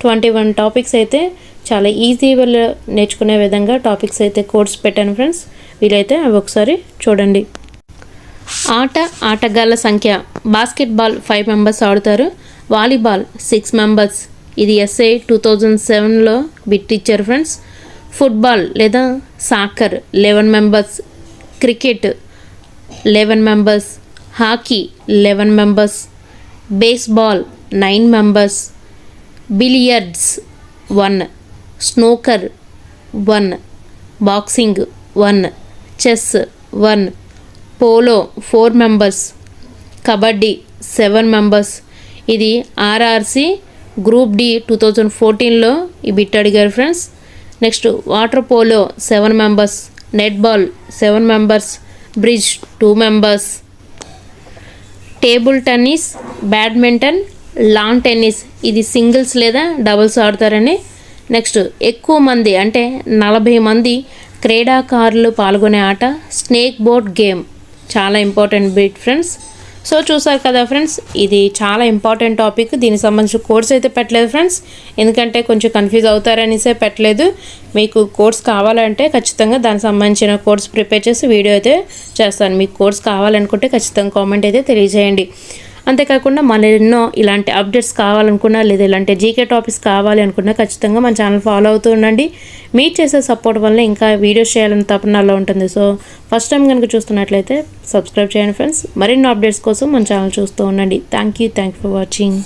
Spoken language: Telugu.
21 టాపిక్స్ అయితే చాలా ఈజీగా నేర్చుకునే విధంగా టాపిక్స్ అయితే కోర్స్ పెట్టాను ఫ్రెండ్స్. వీలైతే అవి ఒకసారి చూడండి. ఆటగాళ్ళ సంఖ్య. బాస్కెట్బాల్ 5 మెంబర్స్ ఆడుతారు. Volleyball 6 members. ఇది ఎస్ఐ 2007లో బిట్ ఇచ్చారు ఫ్రెండ్స్. ఫుట్బాల్ లేదా soccer 11 members. Cricket 11 members. Hockey 11 members. Baseball 9 members. Billiards 1. Snooker 1. Boxing 1. Chess 1. Polo 4 members. Kabaddi 7 members. ఇది ఆర్ఆర్సి గ్రూప్ డి 2014లో ఈ బిట్ అడిగారు friends. Next water polo 7 members. Netball 7 members. Bridge 2 members. Table tennis, badminton, lawn tennis ఇది సింగిల్స్ లేదా డబుల్స్ ఆడతారని. నెక్స్ట్ ఎక్కువ మంది అంటే 40 మంది క్రీడాకారులు పాల్గొనే ఆట స్నేక్ బోట్ గేమ్. చాలా ఇంపార్టెంట్ బిట్ ఫ్రెండ్స్. సో చూసారు కదా ఫ్రెండ్స్, ఇది చాలా ఇంపార్టెంట్ టాపిక్. దీనికి సంబంధించిన కోర్స్ అయితే పెట్టలేదు ఫ్రెండ్స్, ఎందుకంటే కొంచెం కన్ఫ్యూజ్ అవుతారనేసే పెట్టలేదు. మీకు కోర్స్ కావాలంటే ఖచ్చితంగా దానికి సంబంధించిన కోర్స్ ప్రిపేర్ చేసి వీడియో అయితే చేస్తాను. మీకు కోర్స్ కావాలనుకుంటే ఖచ్చితంగా కామెంట్ అయితే తెలియజేయండి. అంతేకాకుండా మన ఎన్నో ఇలాంటి అప్డేట్స్ కావాలనుకున్నా లేదా ఇలాంటి జీకే టాపిక్స్ కావాలి అనుకున్నా ఖచ్చితంగా మన ఛానల్ ఫాలో అవుతూ ఉండండి. మీరు చేసే సపోర్ట్ వల్ల ఇంకా వీడియోస్ చేయాలని తపనలో ఉంటుంది. సో ఫస్ట్ టైం కనుక చూస్తున్నట్లయితే సబ్స్క్రైబ్ చేయండి ఫ్రెండ్స్. మరిన్ని అప్డేట్స్ కోసం మన ఛానల్ చూస్తూ ఉండండి. Thank you for watching.